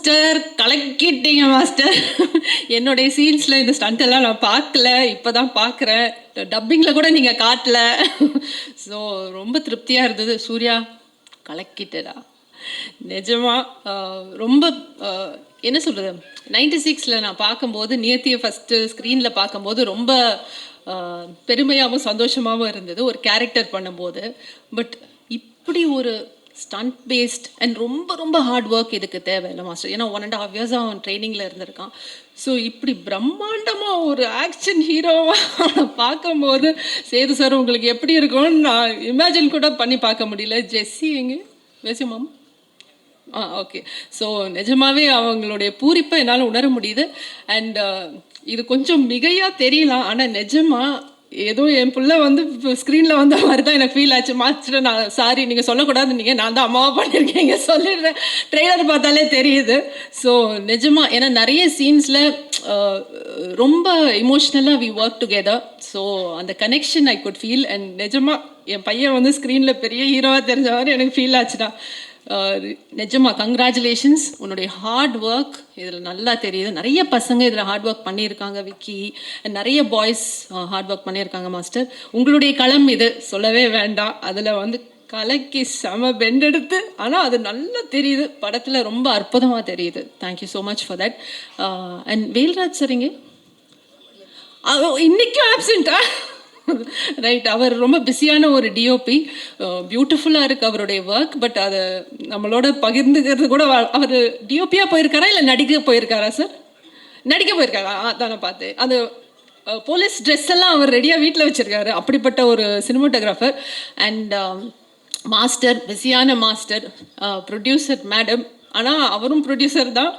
Master கலக்கிட்டீங்க master. என்னுடைய சீன்ஸில் இந்த stunt எல்லாம் நான் பார்க்கல, இப்போ தான் பார்க்குறேன். டப்பிங்கில் கூட நீங்கள் காட்டல. ஸோ ரொம்ப திருப்தியாக இருந்தது. சூர்யா கலக்கிட்டடா நிஜமா. ரொம்ப என்ன சொல்கிறது, 96ல் நான் பார்க்கும்போது நியத்தியை ஃபஸ்ட்டு ஸ்க்ரீனில் பார்க்கும்போது ரொம்ப பெருமையாகவும் சந்தோஷமாகவும் இருந்தது ஒரு கேரக்டர் பண்ணும்போது. பட் இப்படி ஒரு ஸ்டண்ட் பேஸ்ட் அண்ட் ரொம்ப ரொம்ப ஹார்ட் ஒர்க் இதுக்கு தேவை இல்லை மாஸ்டர். ஏன்னா 1.5 years அவன் ட்ரைனிங்கில் இருந்திருக்கான். ஸோ இப்படி பிரம்மாண்டமாக ஒரு ஆக்ஷன் ஹீரோவாக பார்க்கும்போது சேது சார் உங்களுக்கு எப்படி இருக்கும்னு நான் இமேஜின் கூட பண்ணி பார்க்க முடியல. ஜெஸ்ஸி எங்கே பேசி மாமா? ஓகே. ஸோ நிஜமாவே அவங்களுடைய பூரிப்பை என்னால் உணர முடியுது. அண்ட் இது கொஞ்சம் மிகையாக தெரியலாம், ஆனால் நிஜமாக ஏதோ என் பிள்ளை வந்து ஸ்க்ரீனில் வந்த மாதிரி தான் எனக்கு ஃபீல் ஆச்சு. மாஸ்டர் நான் சாரி, நீங்கள் சொல்லக்கூடாது, நீங்கள் நான் தான் அம்மாவை பண்ணியிருக்கேங்க சொல்லிடுறேன். ட்ரெய்லர் பார்த்தாலே தெரியுது. ஸோ நிஜமாக ஏன்னா நிறைய சீன்ஸில் ரொம்ப இமோஷ்னலாக வி ஒர்க் டுகெதர். ஸோ அந்த connection I could feel. And நிஜமாக என் பையன் வந்து ஸ்க்ரீனில் பெரிய ஹீரோவாக தெரிஞ்ச மாதிரி எனக்கு ஃபீல் ஆச்சுடா. நிஜமா கங்க்ராச்சுலேஷன்ஸ். உன்னுடைய ஹார்ட் ஒர்க் இதில் நல்லா தெரியுது. நிறைய பசங்க இதில் ஹார்ட் ஒர்க் பண்ணியிருக்காங்க, விக்கி, நிறைய பாய்ஸ் ஹார்ட் ஒர்க் பண்ணியிருக்காங்க மாஸ்டர். உங்களுடைய களம் இது, சொல்லவே வேண்டாம். அதில் வந்து கலக்கி செம பெண்டெடுத்து, ஆனால் அது நல்லா தெரியுது படத்தில், ரொம்ப அற்புதமாக தெரியுது. Thank you so much for that. And Velraj சரிங்க இன்னைக்கும் ஆப்சென்ட்டா? ரைட், அவர் ரொம்ப பிஸியான ஒரு டிஓபி. பியூட்டிஃபுல்லாக இருக்குது அவருடைய ஒர்க். பட் அதை நம்மளோட பகிர்ந்துக்கிறது கூட, அவர் டிஓபியாக போயிருக்காரா இல்லை நடிக்க போயிருக்காரா சார்? நடிக்க போயிருக்காரா? தானே பார்த்தேன். அது போலீஸ் ட்ரெஸ் எல்லாம் அவர் ரெடியாக வீட்டில் வச்சுருக்காரு. அப்படிப்பட்ட ஒரு சினிமாட்டோகிராஃபர். அண்ட் மாஸ்டர், பிஸியான மாஸ்டர், ப்ரொடியூசர் மேடம். ஆனால் அவரும் ப்ரொடியூசர் தான்.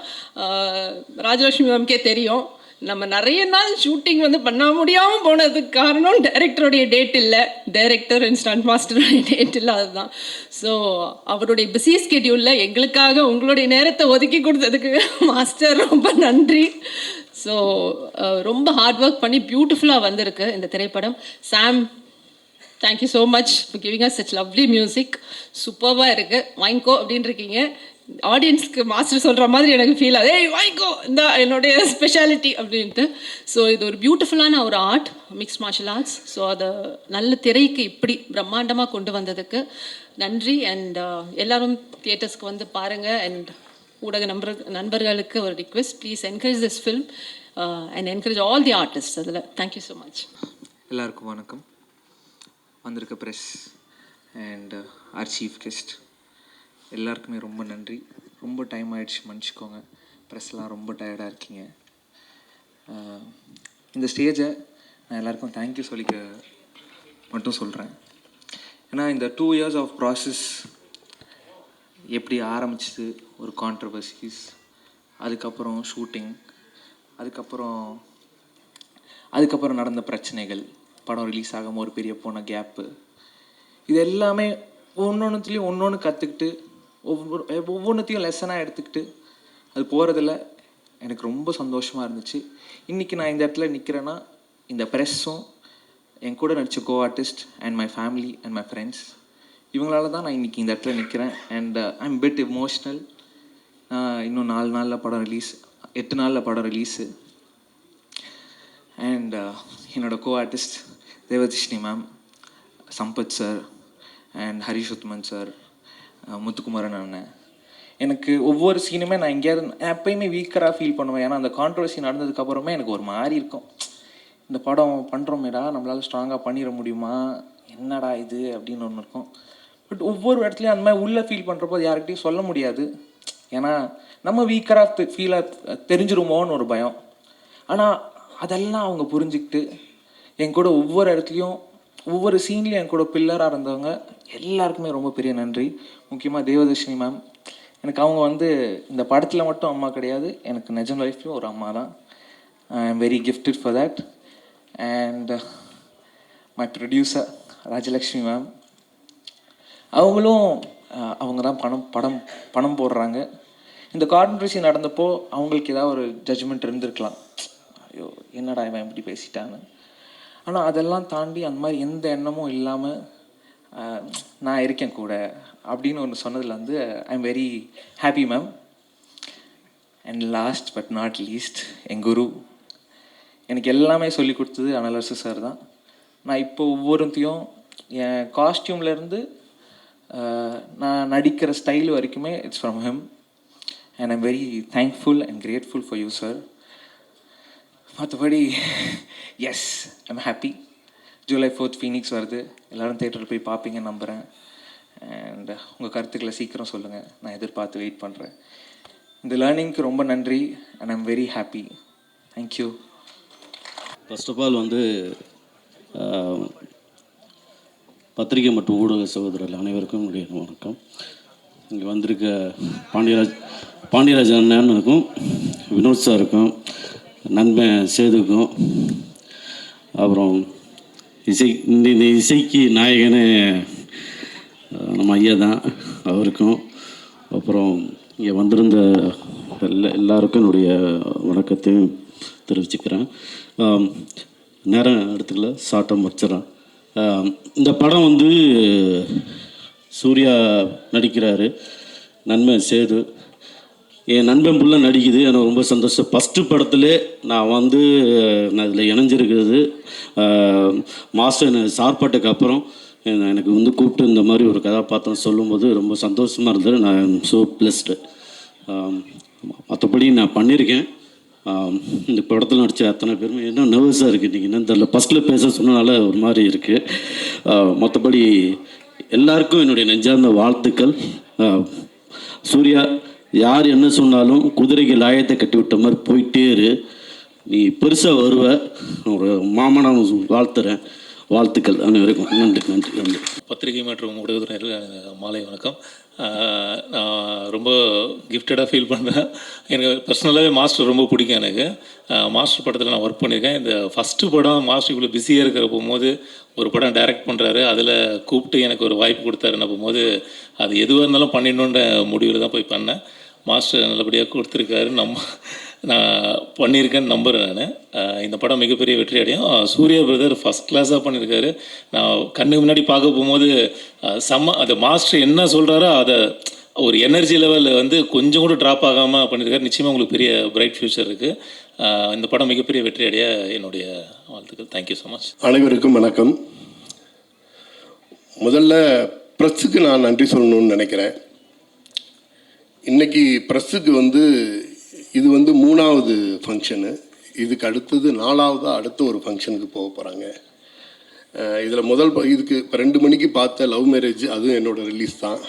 ராஜலட்சுமி மேம்கே தெரியும், நம்ம நிறைய நாள் ஷூட்டிங் வந்து பண்ண முடியாமல் போனதுக்கு காரணம் டைரக்டருடைய டேட் இல்லை, டைரக்டர் அண்ட் ஸ்டண்ட் மாஸ்டருடைய டேட் இல்லை, அதுதான். ஸோ அவருடைய பிஸி ஸ்கெடியூலில் எங்களுக்காக உங்களுடைய நேரத்தை ஒதுக்கி கொடுத்ததுக்கு மாஸ்டர் ரொம்ப நன்றி. ஸோ ரொம்ப ஹார்ட் ஒர்க் பண்ணி பியூட்டிஃபுல்லாக வந்திருக்கு இந்த திரைப்படம். Sam, thank you so much for giving us such lovely music. சூப்பராக இருக்குது, வாங்கிக்கோ அப்படின்னு இருக்கீங்க. ஆடியன்ஸ்க்கு மாஸ்டர் சொல்கிற மாதிரி எனக்கு ஃபீல் ஆகுது, ஏய் வாங்கிக்கோ இந்த என்னுடைய ஸ்பெஷாலிட்டி அப்படின்ட்டு. ஸோ இது ஒரு பியூட்டிஃபுல்லான ஒரு art, mix martial arts. So அதை நல்ல திரைக்கு இப்படி பிரம்மாண்டமாக கொண்டு வந்ததுக்கு நன்றி. அண்ட் எல்லோரும் தியேட்டர்ஸ்க்கு வந்து பாருங்கள். அண்ட் ஊடக நண்பர்களுக்கு ஒரு request, please encourage this film and encourage all the artist அதில். Thank you so much. எல்லாருக்கும் வணக்கம். வந்திருக்க press and our chief guest எல்லாருக்குமே ரொம்ப நன்றி. ரொம்ப டைம் ஆகிடுச்சு, மன்னிச்சிக்கோங்க. ப்ரெஸ்லாம் ரொம்ப டயர்டாக இருக்கீங்க. இந்த ஸ்டேஜை நான் எல்லாருக்கும் தேங்க்யூ சொல்லிக்க மட்டும் சொல்கிறேன். ஏன்னா இந்த 2 years ஆஃப் ப்ராசஸ் எப்படி ஆரம்பிச்சிது, ஒரு கான்ட்ரவர்சிஸ், அதுக்கப்புறம் ஷூட்டிங், அதுக்கப்புறம் நடந்த பிரச்சனைகள், படம் ரிலீஸ் ஆகாமல் ஒரு பெரிய போன கேப்பு, இது எல்லாமே ஒவ்வொன்றுத்துலேயும் ஒன்று கற்றுக்கிட்டு ஒவ்வொன்றுத்தையும் லெசனாக எடுத்துக்கிட்டு அது போகிறதுல எனக்கு ரொம்ப சந்தோஷமாக இருந்துச்சு. இன்றைக்கி நான் இந்த இடத்துல நிற்கிறேன்னா இந்த ப்ரெஸ்ஸும் என் கூட நடித்த co artist and my family and my friends, இவங்களால தான் நான் இன்றைக்கி இந்த இடத்துல நிற்கிறேன். And I am bit emotional. இன்னும் 4 நாளில் படம் ரிலீஸ், 8 நாளில் படம் ரிலீஸு. அண்ட் என்னோடய co artist Devadarshini ma'am, Sampath sir and Harish Uthaman sir, Muthukumaran அண்ணன். எனக்கு ஒவ்வொரு சீனுமே நான் எங்கேயாவது எப்போயுமே வீக்கராக ஃபீல் பண்ணுவேன். ஏன்னா அந்த கான்ட்ரவர்சி நடந்ததுக்கப்புறமே எனக்கு ஒரு மாதிரி இருக்கும், இந்த படம் பண்ணுறோமேடா நம்மளால் ஸ்ட்ராங்காக பண்ணிட முடியுமா, என்னடா இது அப்படின்னு ஒன்று இருக்கும். பட் ஒவ்வொரு இடத்துலையும் அந்த மாதிரி உள்ளே ஃபீல் பண்ணுறப்போ யார்கிட்டையும் சொல்ல முடியாது. ஏன்னா நம்ம வீக்கராக ஃபீலாக தெரிஞ்சிருமோன்னு ஒரு பயம். ஆனால் அதெல்லாம் அவங்க புரிஞ்சுக்கிட்டு என் கூட ஒவ்வொரு இடத்துலையும் ஒவ்வொரு சீன்லேயும் என் கூட பில்லராக இருந்தவங்க எல்லாருக்குமே ரொம்ப பெரிய நன்றி. முக்கியமாக தேவதர்ஷினி மேம், எனக்கு அவங்க வந்து இந்த படத்தில் மட்டும் அம்மா கிடையாது, எனக்கு நிஜம் லைஃப்லையும் ஒரு அம்மா தான். ஐ am very gifted for that. And my producer Rajalakshmi ma'am, அவங்க தான் பணம் போடுறாங்க. இந்த கான்ட்ரவர்சி நடந்தப்போ அவங்களுக்கு ஏதாவது ஒரு ஜட்ஜ்மெண்ட் இருந்திருக்கலாம், ஐயோ என்னடா இவன் இப்படி பேசிட்டான்னு. ஆனால் அதெல்லாம் தாண்டி அந்த மாதிரி எந்த எண்ணமும் இல்லாமல் நான் இருக்கேன் கூட அப்படின்னு ஒன்று சொன்னதில் வந்து I am very happy ma'am. And last but not least என் குரு. எனக்கு எல்லாமே சொல்லி கொடுத்தது அனலரசு சார் தான். நான் இப்போ ஒவ்வொருத்தையும் என் காஸ்டியூம்லேருந்து நான் நடிக்கிற ஸ்டைல் வரைக்குமே it's from him. And I'm very thankful and grateful for you sir. மற்றபடி yes I'm happy. July 4th Phoenix வருது. எல்லோரும் தேட்டரில் போய் பார்ப்பீங்கன்னு நம்புகிறேன். அண்ட் உங்கள் கருத்துக்களை சீக்கிரம் சொல்லுங்கள். நான் எதிர்பார்த்து வெயிட் பண்ணுறேன். இந்த லேர்னிங்க்கு ரொம்ப நன்றி. And I'm very happy. Thank you. First of all வந்து பத்திரிகை மற்றும் ஊடக சகோதரர்கள் அனைவருக்கும் என்னுடைய வணக்கம். இங்கே வந்திருக்க பாண்டியராஜ் அண்ணனுக்கும் வினோத் சாருக்கும் நண்பன் சேதுக்கும் அப்புறம் இந்த இசைக்கு நாயகனே நம்ம ஐயா தான், அவருக்கும் அப்புறம் இங்கே வந்திருந்த எல்லாருக்கும் என்னுடைய வணக்கத்தையும் தெரிவிச்சுக்கிறேன். நேரம் எடுத்துக்கல, ஷார்ட்டாக முடிச்சிடறேன். இந்த படம் வந்து சூர்யா நடிக்கிறாரு, நண்பன் சேது, என் நண்பன் புள்ள நடிக்குது. எனக்கு ரொம்ப சந்தோஷம். ஃபஸ்ட்டு படத்துலே நான் இதில் இணைஞ்சிருக்கிறது மாஸ்டர் சார்பாட்டுக்கு அப்புறம் எனக்கு வந்து கூப்பிட்டு இந்த மாதிரி ஒரு கதாபாத்திரம் சொல்லும்போது ரொம்ப சந்தோஷமாக இருந்தது. நான் ஸோ பிளஸ்டு. மற்றபடி நான் பண்ணியிருக்கேன். இந்த படத்தில் நடித்த அத்தனை பேருமே என்ன நர்வஸாக இருக்குது, நீங்கள் என்னன்னு தெரியல, ஃபஸ்ட்டில் பேச சொன்னனால ஒரு மாதிரி இருக்குது. மற்றபடி எல்லாருக்கும் என்னுடைய நெஞ்சார்ந்த வாழ்த்துக்கள். சூர்யா, யார் என்ன சொன்னாலும் குதிரைக்கு லாயத்தை கட்டி விட்ட மாதிரி போயிட்டே இரு, நீ பெருசாக வருவ. ஒரு மாமனா வாழ்த்துறேன். வாழ்த்துக்கள் அனைவருக்கும். நன்றி நன்றி நன்றி. பத்திரிகை மற்றும் ஊடகத்துறையர்கள் மாலை வணக்கம். நான் ரொம்ப கிஃப்டடாக ஃபீல் பண்ணுறேன். எனக்கு பர்சனலாகவே மாஸ்டர் ரொம்ப பிடிக்கும். எனக்கு மாஸ்டர் படத்தில் நான் ஒர்க் பண்ணியிருக்கேன். இந்த ஃபஸ்ட்டு படம் மாஸ்டர் இவ்வளோ பிஸியாக இருக்கிற போகும்போது ஒரு படம் டைரக்ட் பண்ணுறாரு, அதில் கூப்பிட்டு எனக்கு ஒரு வாய்ப்பு கொடுத்தாருன்னு போகும்போது அது எதுவாக இருந்தாலும் பண்ணிடணுன்ற முடிவில் தான் போய் பண்ணேன். மாஸ்டர் நல்லபடியாக கொடுத்துருக்காரு. நான் பண்ணியிருக்கேன்னு நம்புகிறேன். நான் இந்த படம் மிகப்பெரிய வெற்றி அடையும். சூர்யா பிரதர் ஃபஸ்ட் கிளாஸாக பண்ணியிருக்காரு. நான் கண்ணுக்கு முன்னாடி பார்க்க போகும்போது அது மாஸ்டர் என்ன சொல்கிறாரோ அதை ஒரு எனர்ஜி லெவலில் வந்து கொஞ்சம் கூட ட்ராப் ஆகாமல் பண்ணியிருக்காரு. நிச்சயமாக உங்களுக்கு பெரிய பிரைட் ஃப்யூச்சர் இருக்குது. இந்த படம் மிகப்பெரிய வெற்றி அடைய என்னுடைய வாழ்த்துக்கள். Thank you so much. அனைவருக்கும் வணக்கம். முதல்ல ப்ரெஸ்ஸுக்கு நான் நன்றி சொல்லணும்னு நினைக்கிறேன். இன்றைக்கி ப்ரெஸ்ஸுக்கு இது 3வது ஃபங்க்ஷனு. இதுக்கு அடுத்தது 4வது அடுத்த ஒரு ஃபங்க்ஷனுக்கு போக போகிறாங்க. இதில் இதுக்கு இப்போ 2 மணிக்கு பார்த்த லவ் மேரேஜ், அதுவும் என்னோடய ரிலீஸ் தான்.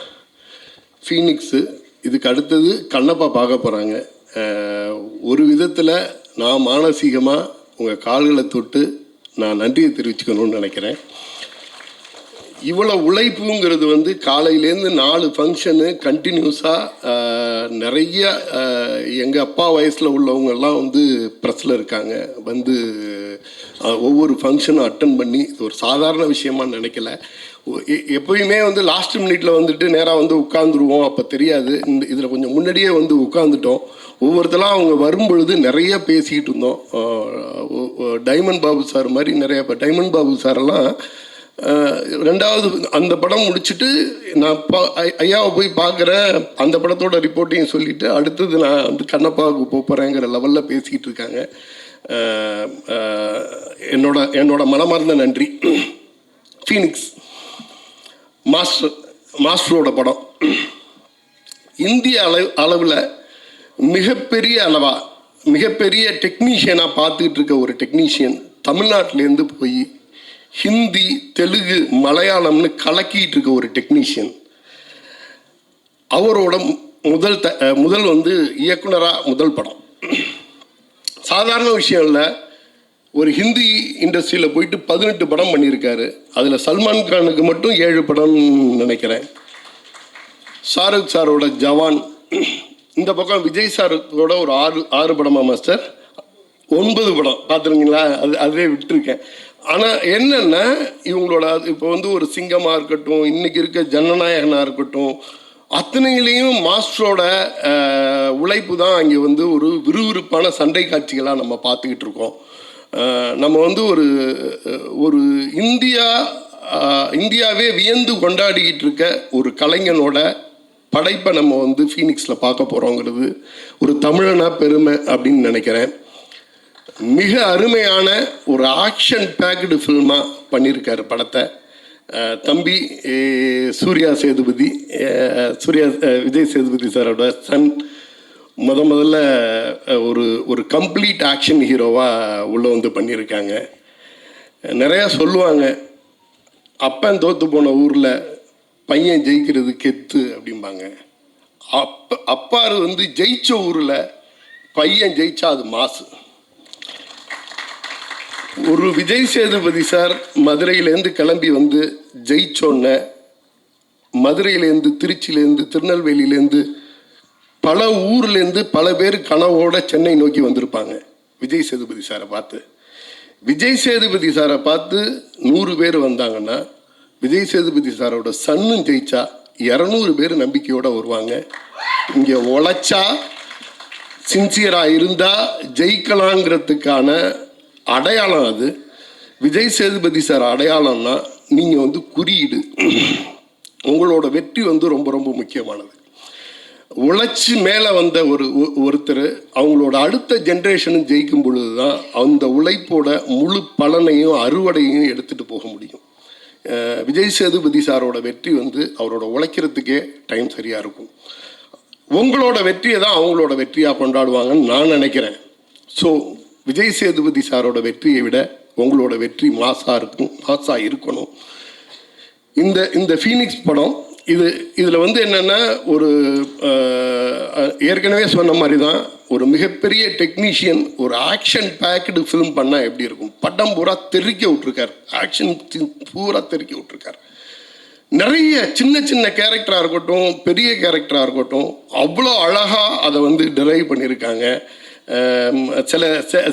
ஃபீனிக்ஸு, இதுக்கு அடுத்தது கண்ணப்பா பார்க்க போகிறாங்க. ஒரு விதத்தில் நான் மானசீகமாக உங்கள் கால்களை தொட்டு நான் நன்றியை தெரிவிச்சுக்கணும்னு நினைக்கிறேன். இவ்வளோ உழைப்புங்கிறது காலையிலேருந்து 4 ஃபங்க்ஷனு கண்டினியூஸாக நிறைய எங்கள் அப்பா வயசில் உள்ளவங்கெல்லாம் ப்ரெஸ்ஸில் இருக்காங்க. ஒவ்வொரு ஃபங்க்ஷனும் அட்டன் பண்ணி இது ஒரு சாதாரண விஷயமா நினைக்கல. எப்போயுமே லாஸ்ட் மினிட்ல நேராக உட்காந்துருவோம், அப்போ தெரியாது. இதில் கொஞ்சம் முன்னாடியே உட்காந்துட்டோம். ஒவ்வொருத்தலாம் அவங்க வரும்பொழுது நிறைய பேசிக்கிட்டு இருந்தோம். டைமண்ட் பாபு சார் மாதிரி நிறைய. இப்போ டைமண்ட் பாபு சாரெல்லாம் 2வது அந்த படம் முடிச்சுட்டு நான் ஐயாவை போய் பார்க்குறேன், அந்த படத்தோட ரிப்போர்ட்டையும் சொல்லிவிட்டு அடுத்தது நான் கண்ணப்பாவுக்கு போகிறேங்கிற லெவலில் பேசிக்கிட்டு இருக்காங்க. என்னோட மனமார்ந்த நன்றி. ஃபீனிக்ஸ் மாஸ்டரோட படம் இந்திய அளவில் மிகப்பெரிய டெக்னீஷியனாக பார்த்துக்கிட்டு இருக்க ஒரு டெக்னீஷியன் தமிழ்நாட்டிலேருந்து போய் ஹிந்தி, தெலுங்கு, மலையாளம்னு கலக்கிட்டு இருக்க ஒரு டெக்னீஷியன். அவரோட முதல் இயக்குனராக முதல் படம் சாதாரண விஷயம் இல்லை. ஒரு ஹிந்தி இண்டஸ்ட்ரியில் போயிட்டு 18 படம் பண்ணியிருக்காரு. அதில் சல்மான் கானுக்கு மட்டும் 7 படம்னு நினைக்கிறேன். ஷாருக் சாரோட ஜவான், இந்த பக்கம் விஜய் சாரோட ஒரு 6 படமா மாஸ்டர், 9 படம் பார்த்துருங்களா? அதே விட்டுருக்கேன். ஆனால் என்னென்னா இவங்களோட இப்போ ஒரு சிங்கமாக இருக்கட்டும், இன்றைக்கி இருக்க ஜனநாயகனாக இருக்கட்டும், அத்தனையிலையும் மாஸ்டரோட உழைப்பு தான் அங்கே ஒரு விறுவிறுப்பான சண்டை காட்சிகளாக நம்ம பார்த்துக்கிட்டு இருக்கோம். நம்ம ஒரு இந்தியாவே வியந்து கொண்டாடிக்கிட்டு இருக்க ஒரு கலைஞனோட படைப்பை நம்ம வந்து ஃபீனிக்ஸில் பார்க்க போகிறோங்கிறது ஒரு தமிழனா பெருமை அப்படின்னு நினைக்கிறேன். மிக அருமையான ஒரு ஆக்ஷன் பேக்டு ஃபில்மாக பண்ணியிருக்காரு படத்தை. தம்பி சூர்யா சேதுபதி, விஜய் சேதுபதி சாரோட சன் முதல்ல ஒரு கம்ப்ளீட் ஆக்ஷன் ஹீரோவாக உள்ளே வந்து பண்ணியிருக்காங்க. நிறையா சொல்லுவாங்க, அப்பன் தோற்று போன ஊரில் பையன் ஜெயிக்கிறது கெத்து அப்படிம்பாங்க. அப்பாரு வந்து ஜெயிச்ச ஊரில் பையன் ஜெயிச்சா அது மாசு. ஒரு விஜய் சேதுபதி சார் மதுரையிலேருந்து கிளம்பி வந்து ஜெயிச்சோன்ன, மதுரையிலேருந்து, திருச்சியிலேருந்து, திருநெல்வேலியிலேருந்து, பல ஊர்லேருந்து பல பேர் கனவோட சென்னை நோக்கி வந்திருப்பாங்க விஜய் சேதுபதி சாரை பார்த்து. விஜய் சேதுபதி சாரை பார்த்து 100 பேர் வந்தாங்கன்னா, விஜய் சேதுபதி சாரோட சன்னும் ஜெயிச்சா 200 பேர் நம்பிக்கையோடு வருவாங்க. இங்கே உழைச்சா, சின்சியராக இருந்தால் ஜெயிக்கலாங்கிறதுக்கான அடையாளம் அது. விஜய் சேதுபதி சார் அடையாளம்னா நீங்கள் வந்து குறியீடு. உங்களோட வெற்றி வந்து ரொம்ப ரொம்ப முக்கியமானது. உழைச்சி மேலே வந்த ஒருத்தர் அவங்களோட அடுத்த ஜென்ரேஷனும் ஜெயிக்கும் பொழுது தான் அந்த உழைப்போட முழு பலனையும் அறுவடையும் எடுத்துகிட்டு போக முடியும். விஜய் சேதுபதி சாரோட வெற்றி வந்து அவரோட உழைக்கிறதுக்கே டைம் சரியாக இருக்கும். உங்களோட வெற்றியை தான் அவங்களோட வெற்றியாக கொண்டாடுவாங்கன்னு நான் நினைக்கிறேன். ஸோ விஜய் சேதுபதி சாரோட வெற்றியை விட உங்களோட வெற்றி மாசாக இருக்கணும். இந்த ஃபீனிக்ஸ் படம் இதில் வந்து என்னென்னா, ஒரு ஏற்கனவே சொன்ன மாதிரி தான், ஒரு மிகப்பெரிய டெக்னீஷியன் ஒரு ஆக்ஷன் பேக்டு ஃபிலிம் பண்ணால் எப்படி இருக்கும். படம் பூரா தெறிக்க விட்ருக்கார், ஆக்ஷன் பூரா தெறிக்க விட்ருக்கார். நிறைய சின்ன சின்ன கேரக்டராக இருக்கட்டும், பெரிய கேரக்டராக இருக்கட்டும், அவ்வளோ அழகாக அதை வந்து டிரைவ் பண்ணியிருக்காங்க.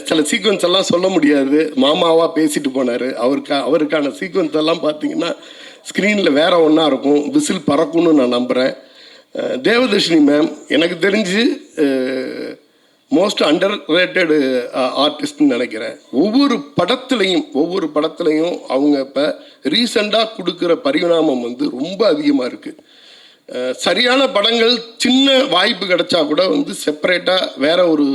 சில சீக்வன்ஸ் எல்லாம் சொல்ல முடியாது, மாமாவாக பேசிட்டு போனார். அவருக்கான சீக்வன்ஸ் எல்லாம் பார்த்தீங்கன்னா ஸ்க்ரீனில் வேறு ஒன்றா இருக்கும், விசில் பறக்கும்னு நான் நம்புகிறேன். தேவதர்ஷினி மேம் எனக்கு தெரிஞ்சு மோஸ்ட் அண்டர் ரேட்டடு ஆர்டிஸ்ட்னு நினைக்கிறேன். ஒவ்வொரு படத்துலையும் அவங்க இப்போ ரீசெண்டாக கொடுக்குற பரிணாமம் வந்து ரொம்ப அதிகமாக இருக்குது. சரியான படங்கள் சின்ன வாய்ப்பு கிடைச்சா கூட வந்து செப்பரேட்டாக வேற ஒரு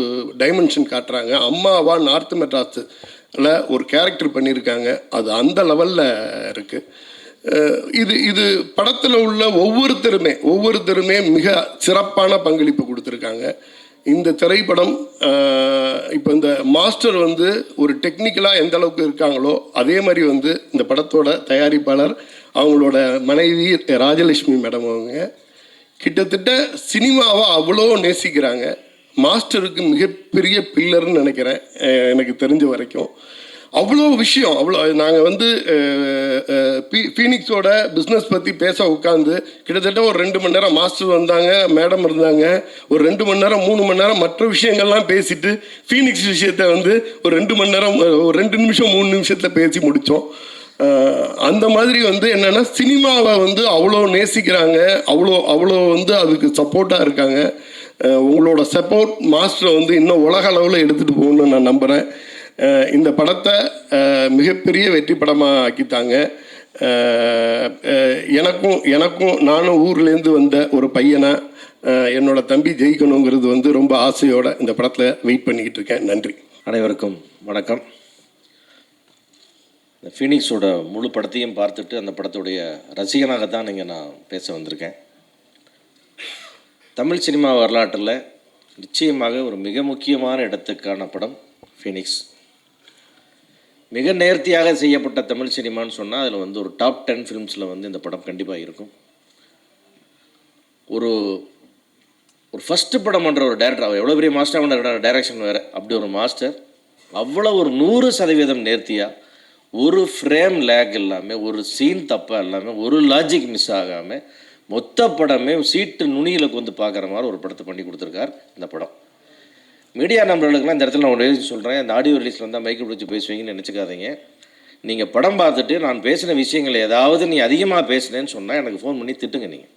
டைமென்ஷன் காட்டுறாங்க. அம்மாவா நார்த் மெட்ராஸில் ஒரு கேரக்டர் பண்ணியிருக்காங்க, அது அந்த லெவலில் இருக்குது. இது படத்தில் உள்ள ஒவ்வொருத்தருமே மிக சிறப்பான பங்களிப்பு கொடுத்துருக்காங்க. இந்த திரைப்படம் இப்போ இந்த மாஸ்டர் வந்து ஒரு டெக்னிக்கலாக எந்த அளவுக்கு இருக்காங்களோ அதே மாதிரி வந்து இந்த படத்தோட தயாரிப்பாளர் அவங்களோட மனைவி ராஜலட்சுமி மேடம் அவங்க கிட்டத்தட்ட சினிமாவை அவ்வளோ நேசிக்கிறாங்க. மாஸ்டருக்கு மிகப்பெரிய பில்லர்னு நினைக்கிறேன் எனக்கு தெரிஞ்ச வரைக்கும். அவ்வளோ விஷயம், நாங்கள் வந்து ஃபீனிக்ஸோட பிஸ்னஸ் பற்றி பேச உட்காந்து கிட்டத்தட்ட ஒரு 2 மணி நேரம் மாஸ்டர் வந்தாங்க, மேடம் இருந்தாங்க, ஒரு 2 மணி நேரம் 3 மணி நேரம் மற்ற விஷயங்கள்லாம் பேசிட்டு ஃபீனிக்ஸ் விஷயத்தை வந்து ஒரு 2 மணி நேரம் ஒரு 2 நிமிஷம் 3 நிமிஷத்தில் பேசி முடித்தோம். அந்த மாதிரி வந்து என்னென்னா சினிமாவை வந்து அவ்வளோ நேசிக்கிறாங்க, அவ்வளோ வந்து அதுக்கு சப்போர்ட்டாக இருக்காங்க. உங்களோட சப்போர்ட் மாஸ்டரை வந்து இன்னும் உலக அளவில் எடுத்துகிட்டு போகணுன்னு நான் நம்புகிறேன். இந்த படத்தை மிகப்பெரிய வெற்றி படமாக ஆக்கித்தாங்க. எனக்கும் நானும் ஊர்லேருந்து வந்த ஒரு பையனை என்னோட தம்பி ஜெயிக்கணுங்கிறது வந்து ரொம்ப ஆசையோடு இந்த படத்தில் வெயிட் பண்ணிக்கிட்டு இருக்கேன். நன்றி. அனைவருக்கும் வணக்கம். இந்த ஃபீனிக்ஸோட முழு படத்தையும் பார்த்துட்டு அந்த படத்துடைய ரசிகனாகத்தான் இங்கே நான் பேச வந்திருக்கேன். தமிழ் சினிமா வரலாற்றில் நிச்சயமாக ஒரு மிக முக்கியமான இடத்துக்கான படம் ஃபீனிக்ஸ். மிக நேர்த்தியாக செய்யப்பட்ட தமிழ் சினிமான்னு சொன்னால் அதில் வந்து ஒரு டாப் 10 ஃபிலிம்ஸில் வந்து இந்த படம் கண்டிப்பாக இருக்கும். ஒரு ஃபஸ்ட்டு படம் பண்ணுற ஒரு டேரக்டர், அவர் எவ்வளோ பெரிய மாஸ்டர் பண்ணுற டைரக்ஷன் வேறு, அப்படி ஒரு மாஸ்டர் அவ்வளோ ஒரு 100% நேர்த்தியாக, ஒரு ஃப்ரேம் லேக் இல்லாமல், ஒரு சீன் தப்பாக இல்லாமல், ஒரு லாஜிக் மிஸ் ஆகாமல் மொத்த படமே சீட்டு நுனியில் வந்து பார்க்குற மாதிரி ஒரு படத்தை பண்ணி கொடுத்துருக்கார் இந்த படம். மீடியா நம்பர்களுக்கெல்லாம் இந்த இடத்துல நான் ஒன்று சொல்கிறேன், இந்த ஆடியோ ரிலீஸில் வந்தால் மைக்கை பிடிச்சி பேசுவீங்கன்னு நினச்சிக்காதீங்க. நீங்கள் படம் பார்த்துட்டு நான் பேசின விஷயங்கள் ஏதாவது நீ அதிகமாக பேசினேன்னு சொன்னால் எனக்கு ஃபோன் பண்ணி திட்டுங்க. நீங்கள்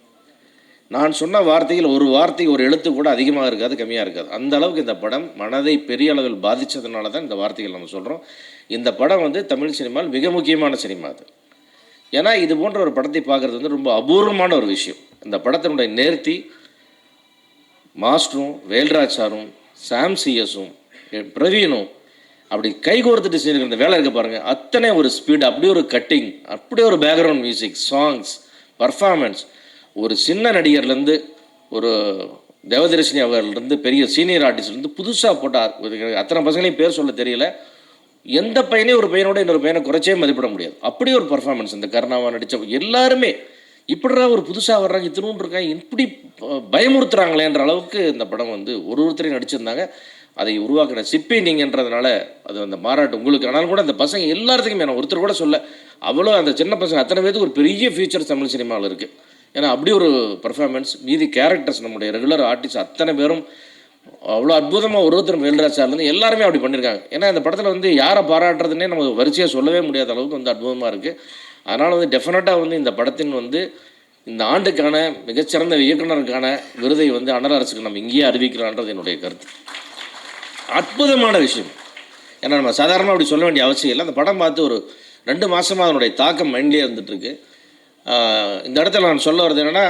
நான் சொன்ன வார்த்தைகள் ஒரு வார்த்தை ஒரு எழுத்து கூட அதிகமாக இருக்காது, கம்மியாக இருக்காது. அந்த அளவுக்கு இந்த படம் மனதை பெரிய அளவில் பாதித்ததுனால தான் இந்த வார்த்தைகள் நம்ம சொல்கிறோம். இந்த படம் வந்து தமிழ் சினிமாவில் மிக முக்கியமான சினிமா அது. ஏன்னா இது போன்ற ஒரு படத்தை பார்க்குறது வந்து ரொம்ப அபூர்வமான ஒரு விஷயம். இந்த படத்தினுடைய நேர்த்தி மாஸ்டரும் வேல்ராஜ் சாரும் சாம் சிஎஸும் பிரவீனும் அப்படி கை கோர்த்துட்டு செஞ்சுருக்கிற இந்த வேலை இருக்க பாருங்கள், அத்தனை ஒரு ஸ்பீடு, அப்படியே ஒரு கட்டிங், அப்படியே ஒரு பேக்ரவுண்ட் மியூசிக், சாங்ஸ், பர்ஃபார்மன்ஸ். ஒரு சின்ன நடிகர்லேருந்து ஒரு தேவதர்ஷினி அவர்லேருந்து பெரிய சீனியர் ஆர்டிஸ்ட்லேருந்து புதுசாக போட்டார். அத்தனை பசங்களையும் பேர் சொல்ல தெரியல. எந்த பையனையும் ஒரு பையனோட இன்னொரு பையனை குறைச்சே மதிப்பிட முடியாது. அப்படியே ஒரு பர்ஃபார்மன்ஸ். இந்த கருணாவா நடித்த எல்லாருமே இப்படிடா ஒரு புதுசாக வர்றாங்க, இத்தினூன் இருக்காங்க, இப்படி பயமுறுத்துறாங்களேன்ற அளவுக்கு இந்த படம் வந்து ஒருத்தரையும் நடிச்சிருந்தாங்க. அதை உருவாக்கின சிப்பி நீங்கன்றதுனால அது அந்த மாறாட்டு உங்களுக்கு. ஆனாலும் கூட அந்த பசங்க எல்லாத்துக்குமே நான் ஒருத்தர் கூட சொல்ல, அவ்வளோ அந்த சின்ன பசங்க அத்தனை பேருக்கு ஒரு பெரிய ஃபியூச்சர் தமிழ் சினிமாவில் இருக்குது. ஏன்னா அப்படி ஒரு பர்ஃபார்மன்ஸ். மீதி கேரக்டர்ஸ் நம்முடைய ரெகுலர் ஆர்டிஸ்ட் அத்தனை பேரும் அவ்வளோ அற்புதமாக ஒருத்தர் வேல்ராஜ் சார்லேருந்து எல்லாருமே அப்படி பண்ணியிருக்காங்க. ஏன்னா இந்த படத்தில் வந்து யாரை பாராட்டுறதுன்னே நம்ம வரிசையாக சொல்லவே முடியாத அளவுக்கு வந்து அற்புதமாக இருக்குது. அதனால் வந்து டெஃபினட்டாக வந்து இந்த படத்தின் வந்து இந்த ஆண்டுக்கான மிகச்சிறந்த இயக்குனருக்கான விருதை வந்து அனல் அரசுக்கு நம்ம இங்கேயே அறிவிக்கலான்றது என்னுடைய கருத்து. அற்புதமான விஷயம். ஏன்னா நம்ம சாதாரணமாக அப்படி சொல்ல வேண்டிய அவசியம் இல்லை. அந்த படம் பார்த்து ஒரு 2 மாதமாக அதனுடைய தாக்கம் மைண்ட்லேயே இருந்துகிட்ருக்கு. இந்த இடத்துல நான் சொல்ல வர்றது என்னென்னா,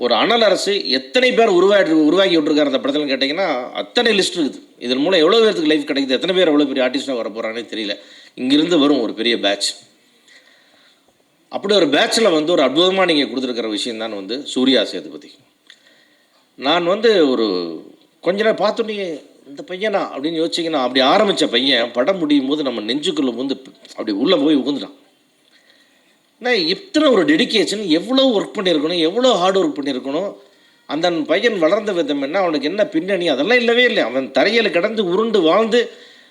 ஒரு அனல் அரசு எத்தனை பேர் உருவாக்கி விட்டுருக்காரு அந்த படத்தில் கேட்டிங்கன்னா அத்தனை லிஸ்ட் இருக்குது. இதன் மூலம் எவ்வளோ பேருக்கு லைஃப் கிடைக்குது, எத்தனை பேர் எவ்வளோ பெரிய ஆர்டிஸ்டாக வர போகிறாங்கன்னே தெரியல. இங்கிருந்து வரும் ஒரு பெரிய பேட்ச். அப்படி ஒரு பேட்சில் வந்து ஒரு அற்புதமாக நீங்கள் கொடுத்துருக்கிற விஷயம் தான் வந்து சூர்யா சேதுபதி. நான் வந்து ஒரு கொஞ்ச நேரம் பார்த்தோன்னே இந்த பையனா அப்படின்னு யோசிச்சிங்கன்னா, அப்படி ஆரம்பித்த பையன் படம் முடியும் போது நம்ம நெஞ்சுக்குள்ளே வந்து அப்படி உள்ளே போய் உகுந்துட்டான். நான் இத்தனை ஒரு டெடிக்கேஷன், எவ்வளோ ஒர்க் பண்ணியிருக்கணும், எவ்வளோ ஹார்ட் ஒர்க் பண்ணியிருக்கணும். அந்த பையன் வளர்ந்த விதம் என்ன, அவனுக்கு என்ன பின்னணி, அதெல்லாம் இல்லவே இல்லை. அவன் தரையில் கிடந்து உருண்டு வாழ்ந்து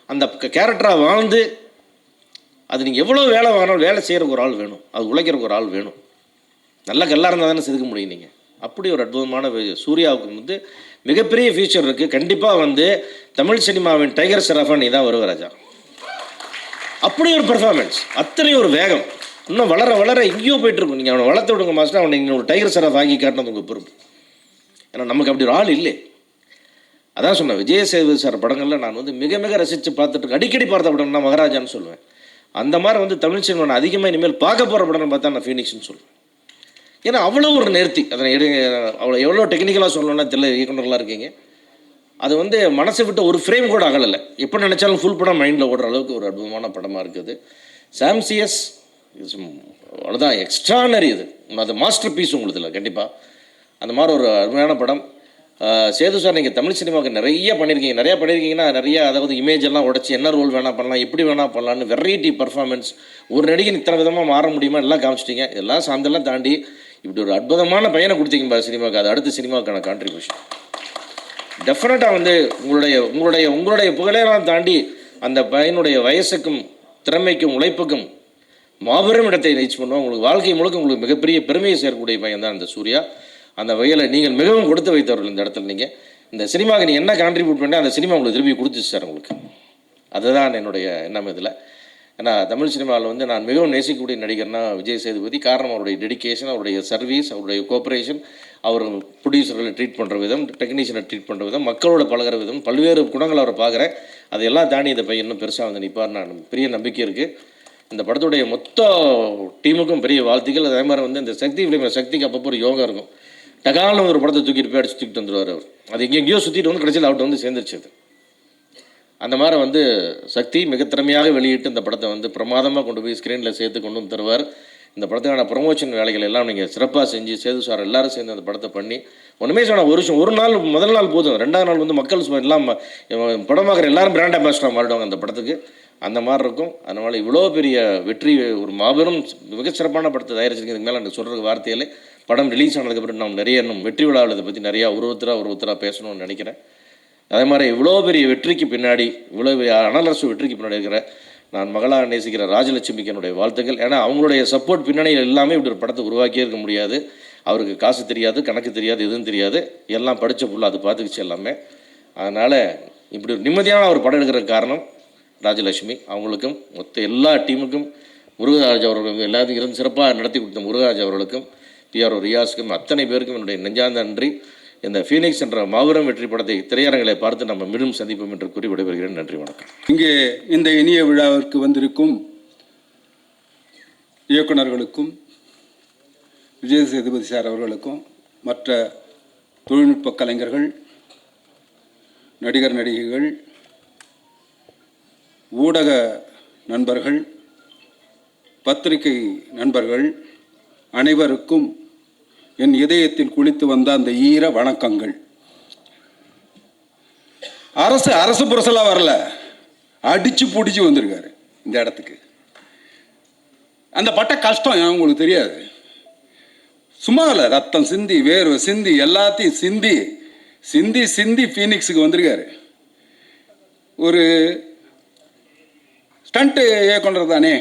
அந்த கேரக்டராக வாழ்ந்து, அது நீங்கள் எவ்வளோ வேலை வாங்கினாலும் வேலை செய்கிறக்கு ஒரு ஆள் வேணும், அது உழைக்கிறக்கு ஒரு ஆள் வேணும். நல்ல கல்லாக இருந்தால் தானே செதுக்க முடியும் நீங்கள். அப்படி ஒரு அற்புதமான சூர்யாவுக்கு வந்து மிகப்பெரிய ஃபியூச்சர் இருக்குது. கண்டிப்பாக வந்து தமிழ் சினிமாவின் டைகர் ஷெராஃபா நீ தான் வருவ ராஜா. அப்படி ஒரு பர்ஃபார்மன்ஸ், அத்தனை ஒரு வேகம், இன்னும் வளர வளர எங்கேயோ போயிட்டுருக்கும். நீங்கள் அவனை வளர்த்து விடுங்க மாஸ்டர், அவனை நீங்கள் ஒரு டைகர் ஷெராஃப் ஆக்கி காட்டினது உங்கள் பொறுப்பு. ஏன்னா நமக்கு அப்படி ஒரு ஆள் இல்லை. அதான் சொன்னேன், விஜய் சேதுபதி சார் படங்களில் நான் வந்து மிக மிக ரசித்து பார்த்துட்டு அடிக்கடி பார்த்த படம்னா மகாராஜான்னு சொல்லுவேன். அந்த மாதிரி வந்து தமிழ் சினிமா நான் அதிகமாக இனிமேல் பார்க்க போகிற படம்னு பார்த்தா நான் ஃபீனிக்ஸ்னு சொல்லுவேன். ஏன்னா அவ்வளோ ஒரு நேர்த்தி. அதை அவ்வளோ எவ்வளோ டெக்னிக்கலாக சொல்லணும்னா தெரியல, இயக்குனர்களாக இருக்கீங்க. அது வந்து மனசை விட்டு ஒரு ஃப்ரேம் கூட அகலலை. எப்போ நினச்சாலும் ஃபுல் படம் மைண்டில் ஓடுற அளவுக்கு ஒரு அற்புதமான படமாக இருக்குது. சாம் சிஎஸ் அவ்வளோதான், எக்ஸ்ட்ரானரி. அது மாஸ்டர் பீஸ் உங்களுக்கு இல்லை கண்டிப்பாக. அந்த மாதிரி ஒரு அருமையான படம். சேது சார், நீங்கள் தமிழ் சினிமாவுக்கு நிறையா பண்ணியிருக்கீங்கன்னா நிறையா, அதாவது இமேஜ் எல்லாம் உடச்சி என்ன ரோல் வேணால் பண்ணலாம், எப்படி வேணால் பண்ணலான்னு வெரைட்டி பர்ஃபார்மன்ஸ், ஒரு நடிகை இத்தனை விதமாக மாற முடியுமா எல்லாம் காமிச்சிட்டிங்க. இதெல்லாம் சார்ந்தெல்லாம் தாண்டி இப்படி ஒரு அற்புதமான பையனை கொடுத்தீங்க பாரு சினிமாவுக்கு. அது அடுத்த சினிமாவுக்கான கான்ட்ரிபியூஷன் டெஃபினட்டாக வந்து உங்களுடைய புகழெல்லாம் தாண்டி அந்த பையனுடைய வயசுக்கும் திறமைக்கும் உழைப்புக்கும் மாபெரும் இடத்தை ரீச் பண்ணுவோம். உங்களுக்கு வாழ்க்கை முழுக்க உங்களுக்கு மிகப்பெரிய பெருமையை சேர்க்கக்கூடிய பையன் தான் இந்த சூர்யா. அந்த வகையில் நீங்கள் மிகவும் கொடுத்து வைத்தவர்கள் இந்த இடத்துல. நீங்கள் இந்த சினிமாவுக்கு நீங்கள் என்ன கான்ட்ரிபியூட் பண்ணி அந்த சினிமா உங்களுக்கு திருப்பி கொடுத்துச்சு சார் உங்களுக்கு. அதுதான் என்னுடைய எண்ணம் இதில். ஏன்னா தமிழ் சினிமாவில் வந்து நான் மிகவும் நேசிக்கக்கூடிய நடிகர்னா விஜய் சேதுபதி. காரணம் அவருடைய டெடிக்கேஷன், அவருடைய சர்வீஸ், அவருடைய கோஆப்ரேஷன், அவர் ப்ரொடியூசர்களை ட்ரீட் பண்ணுற விதம், டெக்னீஷியனை ட்ரீட் பண்ணுற விதம், மக்களோட பழகிற விதம், பல்வேறு குணங்கள் அவரை பார்க்குறேன். அதையெல்லாம் தாண்டி இந்த பையன் இன்னும் பெருசாக வந்து நிற்பார். நான் பெரிய நம்பிக்கை இருக்குது. இந்த படத்துடைய மொத்த டீமுக்கும் பெரிய வாழ்த்துக்கள். அதே மாதிரி வந்து இந்த சக்தி ஃபிலிமில் சக்திக்கு அப்பப்போ ஒரு யோகா இருக்கும். டகால்னு ஒரு படத்தை தூக்கிட்டு போய் அடிச்சு தூக்கிட்டு வந்துடுவார் அவர். அது எங்கேயோ சுற்றிட்டு வந்து கடைசியில் அவர்கிட்ட வந்து சேர்ந்துருச்சு. அது அந்த மாதிரி வந்து சக்தி மிக திறமையாக வெளியிட்டு இந்த படத்தை வந்து பிரமாதமாக கொண்டு போய் ஸ்க்ரீனில் சேர்த்து கொண்டு வந்து தருவார். இந்த படத்துக்கான ப்ரொமோஷன் வேலைகள் எல்லாம் நீங்கள் சிறப்பாக செஞ்சு சேது சார் எல்லோரும் சேர்ந்து அந்த படத்தை பண்ணி ஒன்றுமே சொன்னால் ஒரு நாள் முதல் நாள் போதும், 2ஆவது நாள் வந்து மக்கள் எல்லாம் படம் பார்க்குற எல்லாரும் பிராண்ட் அம்பாசிடராக மாறிடுவாங்க அந்த படத்துக்கு. அந்த மாதிரி இருக்கும். அதனால் இவ்வளோ பெரிய வெற்றி, ஒரு மாபெரும் மிகச்சிறப்பான படத்தை தயாரிச்சிருக்கு. இதுக்கு மேலே எனக்கு சொல்கிறதுக்கு வார்த்தையிலே. படம் ரிலீஸ் ஆனதுக்கப்புறம் நம்ம நிறைய இன்னும் வெற்றி விழாவில் இதை பற்றி நிறையா ஒருத்தராக பேசணும்னு நினைக்கிறேன். அதே மாதிரி இவ்வளோ பெரிய வெற்றிக்கு பின்னாடி, இவ்வளோ பெரிய அனலரசு வெற்றிக்கு பின்னாடி இருக்கிற நான் மகளாக நேசிக்கிற ராஜலட்சுமிக்கு என்னுடைய வாழ்த்துக்கள். ஏன்னா அவங்களுடைய சப்போர்ட் பின்னணியில் எல்லாமே இப்படி ஒரு படத்தை உருவாக்கியே இருக்க முடியாது. அவருக்கு காசு தெரியாது, கணக்கு தெரியாது, எதுவும் தெரியாது, எல்லாம் படித்த புள்ள அது பார்த்துக்கிச்சு எல்லாமே. அதனால் இப்படி ஒரு நிம்மதியான ஒரு படம் எடுக்கிற காரணம் ராஜலட்சுமி. அவங்களுக்கும் மொத்த எல்லா டீமுக்கும், முருகராஜ் அவர்களுக்கும் எல்லாத்தையும் இருந்து சிறப்பாக நடத்தி கொடுத்த முருகராஜ் அவர்களுக்கும், பிஆர்ஓ ரியாஸுக்கும், அத்தனை பேருக்கும் என்னுடைய நெஞ்சார்ந்த நன்றி. இந்த ஃபீனிக்ஸ் என்ற மாபெரும் வெற்றி படத்தை திரையரங்களை பார்த்து நம்ம மீண்டும் சந்திப்போம் என்று கூறி விடைபெறுகிறேன். நன்றி, வணக்கம். இங்கே இந்த இனிய விழாவிற்கு வந்திருக்கும் இயக்குநர்களுக்கும் விஜய் சேதுபதி சார் அவர்களுக்கும் மற்ற தொழில்நுட்ப கலைஞர்கள், நடிகர் நடிகைகள், ஊடக நண்பர்கள், பத்திரிகை நண்பர்கள் அனைவருக்கும் என் இதயத்தில் குளித்து வந்த அந்த ஈர வணக்கங்கள். அரசு புரசலாக வரல, அடிச்சு பிடிச்சி வந்திருக்காரு இந்த இடத்துக்கு. அந்த பட்ட கஷ்டம் உங்களுக்கு தெரியாது. சும்மா இல்லை, ரத்தம் சிந்தி, வேர்வை சிந்தி, எல்லாத்தையும் சிந்தி சிந்தி சிந்தி ஃபீனிக்ஸுக்கு வந்திருக்காரு. ஒரு ஸ்டண்ட்டு இயக்குனர் தானே,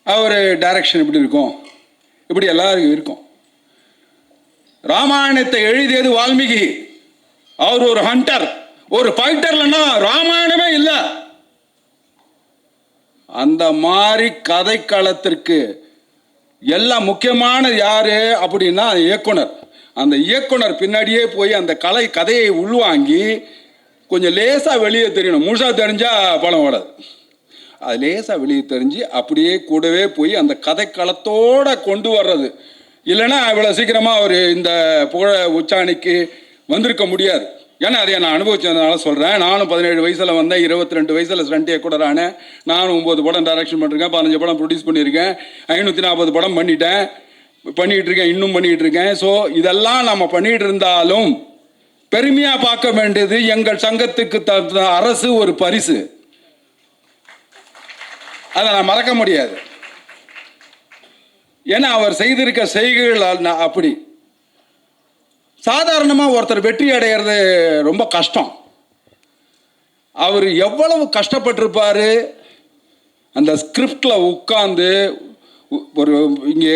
அவர் டைரக்ஷன் இப்படி இருக்கும், இப்படி எல்லாருக்கும் இருக்கும். ராமாயணத்தை எழுதியது வால்மீகி, அவர் ஒரு ஹண்டர், ஒரு ஃபைட்டர்லன்னா ராமாயணமே இல்லை. அந்த மாதிரி கதைக்களத்திற்கு எல்லாம் முக்கியமான யாரு அப்படின்னா இயக்குனர். அந்த இயக்குனர் பின்னாடியே போய் அந்த கதையை உள்வாங்கி கொஞ்சம் லேசாக வெளியே தெரியணும். முழுசாக தெரிஞ்சால் படம் ஓடாது. அது லேசாக வெளியே தெரிஞ்சு அப்படியே கூடவே போய் அந்த கதைக்களத்தோடு கொண்டு வர்றது. இல்லைன்னா இவ்வளோ சீக்கிரமாக அவர் இந்த புகழ உச்சாணிக்கு வந்திருக்க முடியாது. ஏன்னா அதை நான் அனுபவிச்சதுனால சொல்கிறேன். நானும் 17 வயசில் வந்தேன், 22 வயசில் ஸ்டண்ட் இயக்குனர் ஆனேன். நானும் 9 படம் டைரக்ஷன் பண்ணியிருக்கேன், 15 படம் ப்ரொடியூஸ் பண்ணியிருக்கேன், 540 படம் பண்ணிக்கிட்டு இருக்கேன், இன்னும் பண்ணிக்கிட்டு இருக்கேன். ஸோ இதெல்லாம் நம்ம பண்ணிகிட்டு இருந்தாலும் பெருமையாக பார்க்க வேண்டியது எங்கள் சங்கத்துக்கு அரசு ஒரு பரிசு. அதை நான் மறக்க முடியாது. ஏன்னா அவர் செய்திருக்க செய்கைகள் அப்படி. சாதாரணமாக ஒருத்தர் வெற்றி அடைகிறது ரொம்ப கஷ்டம். அவர் எவ்வளவு கஷ்டப்பட்டிருப்பார். அந்த ஸ்கிரிப்டில் உட்கார்ந்து ஒரு இங்கே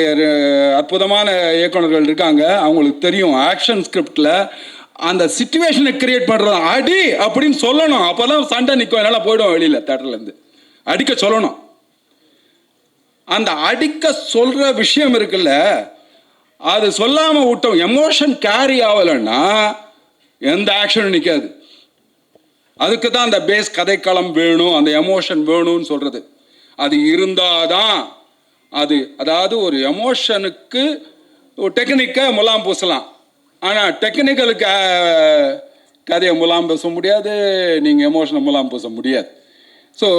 அற்புதமான இயக்குநர்கள் இருக்காங்க, அவங்களுக்கு தெரியும். ஆக்ஷன் ஸ்கிரிப்டில் அந்த சிச்சுவேஷனை கிரியேட் பண்ணுறது, அடி அப்படின்னு சொல்லணும். அப்போ தான் சண்டை நிற்கும், என்னால் போய்டும் வெளியில் தேட்டர்லேருந்து. அடிக்க சொல்லணும். அந்த அடிக்க சொல்கிற விஷயம் இருக்குல்ல, அது சொல்லாமல் விட்டோம், எமோஷன் கேரி ஆகலைன்னா எந்த ஆக்ஷனும் நிற்காது. அதுக்கு தான் அந்த பேஸ் கதைக்களம் வேணும், அந்த எமோஷன் வேணும்னு சொல்கிறது. அது இருந்தால் தான் அது, அதாவது ஒரு எமோஷனுக்கு ஒரு டெக்னிக்கை முலாம் பூசலாம், ஆனால் டெக்னிக்கலுக்கு கதையை முலாம் பூச முடியாது, நீங்கள் எமோஷனை முலாம் பூச முடியாது. ஸோ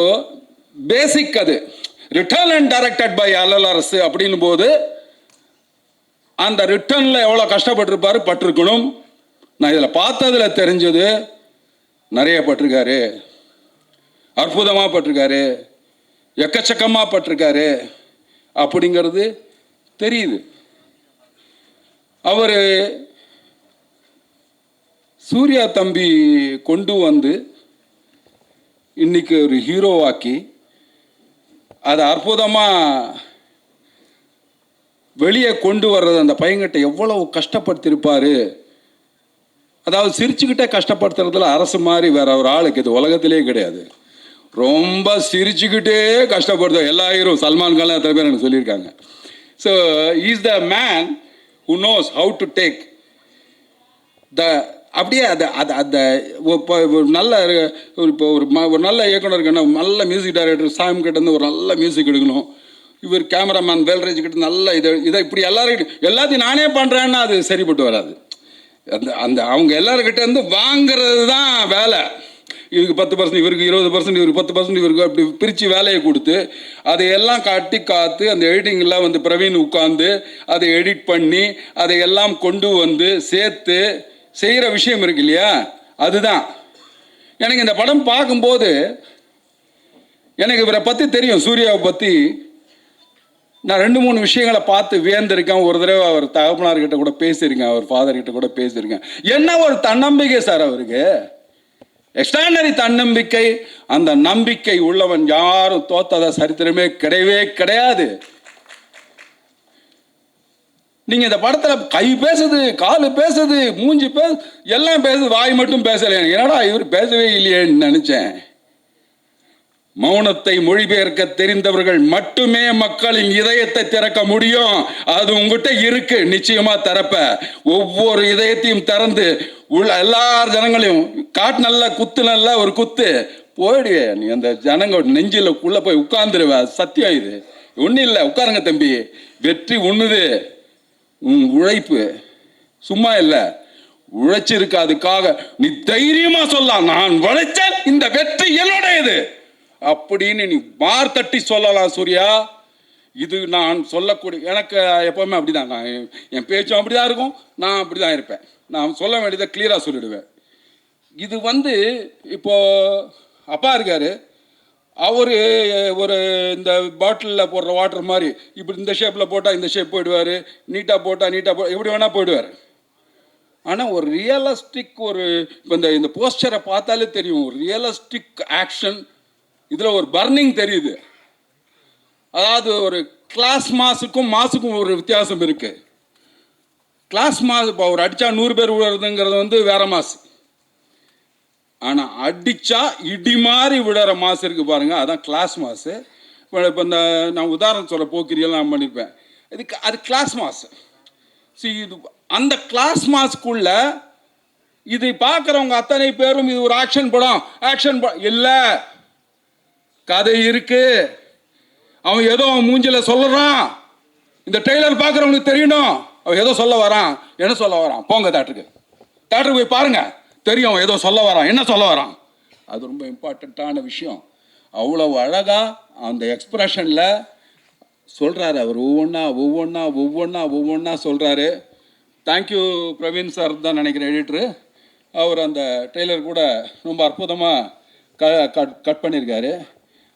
பேசிக் அது ரிட்டர்ன் அண்ட் டைரக்டட் பை அரசு அப்படின்னும் போது அந்த ரிட்டர்னில் எவ்வளோ கஷ்டப்பட்டிருப்பாரு, பட்டிருக்கணும். நான் இதில் பார்த்ததில் தெரிஞ்சது, நிறைய பட்டிருக்காரு, அற்புதமாக பட்டிருக்காரு, எக்கச்சக்கமாக பட்டிருக்காரு அப்படிங்கிறது தெரியுது. அவர் சூர்யா தம்பி கொண்டு வந்து இன்னைக்கு ஒரு ஹீரோவாக்கி அதை அற்புதமாக வெளியே கொண்டு வர்றது, அந்த பையன்கிட்ட எவ்வளவு கஷ்டப்படுத்திருப்பார். அதாவது சிரிச்சுக்கிட்டே கஷ்டப்படுத்துறதுல அரசு மாதிரி வேற ஒரு ஆளுக்கு இது உலகத்திலே கிடையாது. ரொம்ப சிரிச்சுக்கிட்டே கஷ்டப்படுத்த எல்லா ஹீரோ, சல்மான் கான் எத்தனை பேர் எனக்கு சொல்லியிருக்காங்க. So is the man who knows how to take the, அப்படியே அதை அதை அந்த ஒரு நல்ல இப்போ ஒரு நல்ல இயக்குனருக்கு என்ன, நல்ல மியூசிக் டைரக்டர் சாம் கிட்டேருந்து ஒரு நல்ல மியூசிக் எடுக்கணும். இவர் கேமராமேன் வேல்ராஜ் கிட்ட நல்ல இதை இப்படி எல்லாத்தையும் நானே பண்ணுறேன்னா அது சரிப்பட்டு வராது. அந்த அந்த அவங்க எல்லாருக்கிட்ட இருந்து வாங்கிறது தான் வேலை. இவருக்கு 10%, இவருக்கு 20%, இவருக்கு 10%, இவருக்கு அப்படி பிரித்து வேலையை கொடுத்து அதையெல்லாம் காத்து அந்த எடிட்டிங்கெல்லாம் வந்து பிரவீன் உட்காந்து அதை எடிட் பண்ணி அதையெல்லாம் கொண்டு வந்து சேர்த்து செய்கிற விஷயம் இருக்கு இல்லையா, அதுதான். எனக்கு இந்த படம் பார்க்கும்போது எனக்கு இவரை பற்றி தெரியும், சூர்யாவை பற்றி நான் 2-3 விஷயங்களை பார்த்து வியந்திருக்கேன். ஒரு தடவை அவர் தகப்பனார்கிட்ட கூட பேசியிருக்கேன், அவர் ஃபாதர்கிட்ட கூட பேசியிருக்கேன். என்ன ஒரு தன்னம்பிக்கை சார் அவருக்கு, எக்ஸ்ட்ரானரி தன்னம்பிக்கை. அந்த நம்பிக்கை உள்ளவன் யாரும் தோத்தத சரித்திரமே கிடையவே கிடையாது. நீங்க இந்த படத்துல கை பேசுது, காலு பேசுது, மூஞ்சி எல்லாம் பேசுது, வாய் மட்டும் பேசல. என்னடா இவர் பேசவே இல்லையேன்னு நினைச்சேன். மௌனத்தை மொழிபெயர்க்க தெரிந்தவர்கள் மட்டுமே மக்களின் இதயத்தை திறக்க முடியும். அது உங்ககிட்ட இருக்கு, நிச்சயமா திறப்ப. ஒவ்வொரு இதயத்தையும் திறந்து உள்ள எல்லா ஜனங்களையும் காட்டு, நல்ல குத்து, நல்ல ஒரு குத்து போயிடுவே. நீ அந்த ஜனங்க நெஞ்சில உள்ள போய் உட்கார்ந்துருவ. சத்தியம் இது, ஒன்றும் இல்லை. உட்காருங்க தம்பி, வெற்றி ஒண்ணுது உன் உழைப்பு. சும்மா இல்லை, உழைச்சிருக்க, அதுக்காக நீ தைரியமா சொல்லலாம், நான் உழைச்சேன், இந்த வெற்றி என்னுடையது அப்படின்னு நீ மார் தட்டி சொல்லலாம் சூர்யா. இது நான் சொல்லக்கூடிய, எனக்கு எப்பவுமே அப்படிதான், நான் என் பேச்சும் அப்படிதான் இருக்கும், நான் அப்படிதான் இருப்பேன். நான் சொல்ல வேண்டியதை கிளியராக சொல்லிடுவேன். இது இப்போ அப்பா இருக்காரு, அவர் ஒரு இந்த பாட்டிலில் போடுற வாட்டர் மாதிரி இப்படி இந்த ஷேப்பில் போட்டால் இந்த ஷேப் போயிடுவார், நீட்டாக போட்டால் எப்படி வேணால் போயிடுவார். ஆனால் ஒரு ரியலிஸ்டிக் இப்போ இந்த போஸ்டரை பார்த்தாலே தெரியும், ஒரு ரியலிஸ்டிக் ஆக்ஷன் இதில் ஒரு பர்னிங் தெரியுது. அதாவது ஒரு கிளாஸ் மாஸுக்கும் ஒரு வித்தியாசம் இருக்கு. கிளாஸ் மாஸ் இப்போ ஒரு அடித்தா 100 பேர் விழுறதுங்கிறது வேற மாஸ். ஆனால் அடித்தா இடி மாதிரி விடுற மாஸ் இருக்கு பாருங்க, அதான் கிளாஸ் மாஸ். இப்போ இந்த நான் உதாரணம் சொல்ல போக்கிரியெல்லாம் நான் பண்ணியிருப்பேன், அது கிளாஸ் மாஸ். இது அந்த கிளாஸ் மாஸ்க்குள்ள இது பார்க்குறவங்க அத்தனை பேரும் இது ஒரு ஆக்ஷன் படம் இல்லை, கதை இருக்கு. அவன் ஏதோ அவன் மூஞ்சில சொல்லுறான், இந்த ட்ரெய்லர் பார்க்குறவங்களுக்கு தெரியணும் அவன் ஏதோ சொல்ல வரான். என்ன சொல்ல வரான்? போங்க தேட்டருக்கு போய் பாருங்க, தெரியும் அவன் ஏதோ சொல்ல வரான், என்ன சொல்ல வரான். அது ரொம்ப இம்பார்ட்டண்ட்டான விஷயம். அவ்வளவு அழகா அந்த எக்ஸ்பிரஷன்ல சொல்றாரு அவர், ஒவ்வொன்றா சொல்றாரு. தேங்க்யூ பிரவீன் சார் தான் நினைக்கிறேன் எடிட்டரு. அவர் அந்த ட்ரெய்லர் கூட ரொம்ப அற்புதமாக கட் பண்ணியிருக்காரு.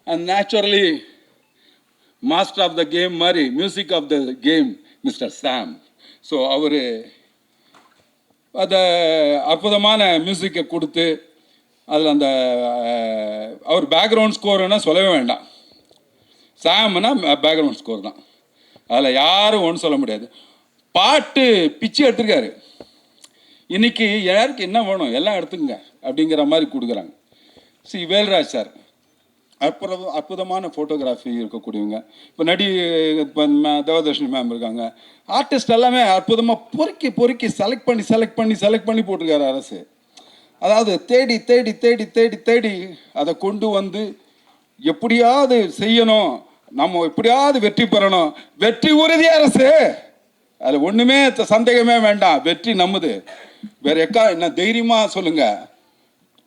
And naturally master of the game மாதிரி music of the game mister Sam. So அவர் அதை அற்புதமான மியூசிக்கை கொடுத்து அதில் அந்த அவர் பேக்ரவுண்ட் ஸ்கோருன்னா சொல்லவே வேண்டாம். சாம்னா பேக்ரவுண்ட் ஸ்கோர் தான், அதில் யாரும் ஒன்றும் சொல்ல முடியாது. பாட்டு பிச்சு எடுத்துருக்காரு. இன்னைக்கு யாருக்கு என்ன வேணும் எல்லாம் எடுத்துங்க அப்படிங்கிற மாதிரி கொடுக்குறாங்க. வேல்ராஜ் சார் அற்புதமான ஃபோட்டோகிராஃபி இருக்கக்கூடியவங்க. இப்போ இப்போ தேவதர்ஷினி மேம் இருக்காங்க. ஆர்டிஸ்ட் எல்லாமே அற்புதமாக பொறுக்கி செலக்ட் பண்ணி போட்டிருக்காரு அரசு. அதாவது தேடி அதை கொண்டு எப்படியாவது செய்யணும், நம்ம எப்படியாவது வெற்றி பெறணும். வெற்றி உறுதி அரசு, அது ஒன்றுமே சந்தேகமே வேண்டாம், வெற்றி நம்மது. வேற என்ன தைரியமாக சொல்லுங்க,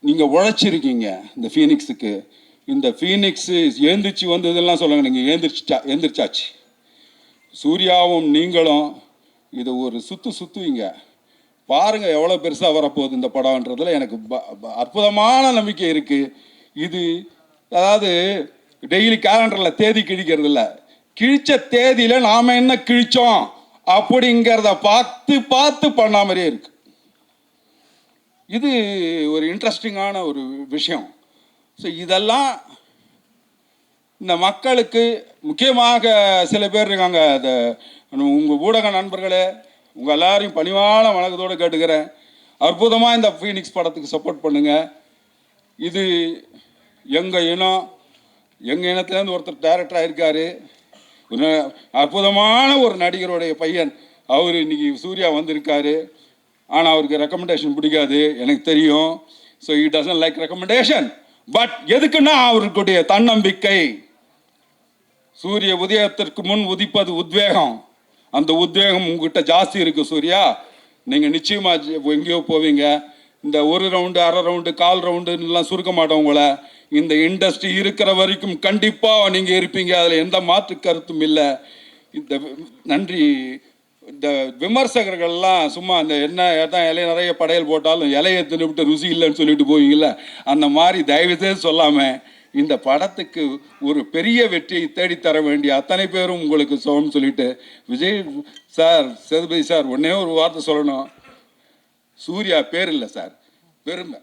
நீங்கள் உழைச்சிருக்கீங்க இந்த ஃபீனிக்ஸுக்கு. இந்த ஃபீனிக்ஸு ஏந்திரிச்சு வந்ததெல்லாம் சொல்லுங்க, நீங்கள் ஏந்திரிச்சாச்சு. சூர்யாவும் நீங்களும் இதை ஒரு சுற்றுவீங்க பாருங்க, எவ்வளோ பெருசாக வரப்போகுது இந்த படம்ன்றதுல எனக்கு அற்புதமான நம்பிக்கை இருக்குது. இது அதாவது டெய்லி கேலண்டரில் தேதி கிழிக்கிறது இல்லை, கிழிச்ச தேதியில் நாம் என்ன கிழிச்சோம் அப்படிங்கிறத பார்த்து பண்ண மாதிரியே இருக்கு. இது ஒரு இன்ட்ரெஸ்டிங்கான ஒரு விஷயம். ஸோ இதெல்லாம் இந்த மக்களுக்கு முக்கியமாக சில பேர் இருக்காங்க, அதை உங்கள் ஊடக நண்பர்களே உங்கள் எல்லாரையும் பணிவான வணக்கத்தோடு கேட்டுக்கிறேன், அற்புதமாக இந்த ஃபீனிக்ஸ் படத்துக்கு சப்போர்ட் பண்ணுங்கள். இது எங்கள் இனத்துலேருந்து ஒருத்தர் டைரக்டர் ஆகிருக்காரு, அற்புதமான ஒரு நடிகருடைய பையன். அவர் இன்னைக்கு சூர்யா வந்திருக்காரு. ஆனால் அவருக்கு ரெக்கமெண்டேஷன் பிடிக்காது எனக்கு தெரியும். So he doesn't like recommendation. But எதுக்குன்னா அவருக்குடைய தன்னம்பிக்கை. சூரிய உதயத்திற்கு முன் உதிப்பது உத்வேகம். அந்த உத்வேகம் உங்ககிட்ட ஜாஸ்தி இருக்கு சூர்யா. நீங்கள் நிச்சயமாக எங்கேயோ போவீங்க. இந்த ஒரு ரவுண்டு, அரை ரவுண்டு, கால் ரவுண்டுலாம் சுருக்க மாட்டோம் உங்களை. இந்த இண்டஸ்ட்ரி இருக்கிற வரைக்கும் கண்டிப்பாக நீங்கள் இருப்பீங்க, அதில் எந்த மாற்று கருத்தும் இல்லை. நன்றி. இந்த விமர்சகர்கள்லாம் சும்மா அந்த என்ன தான் இலைய நிறைய படையல் போட்டாலும் இலையை தின்னுவிட்டு ருசி இல்லைன்னு சொல்லிட்டு போவீங்கல்ல, அந்த மாதிரி தயவுசெய்து சொல்லாமல் இந்த படத்துக்கு ஒரு பெரிய வெற்றியை தேடித்தர வேண்டிய அத்தனை பேரும் உங்களுக்கு சோன்னு சொல்லிட்டு, விஜய் சார், சேதுபதி சார், ஒன்றே ஒரு வார்த்தை சொல்லணும். சூர்யா பேர் இல்லை சார், பெருமை.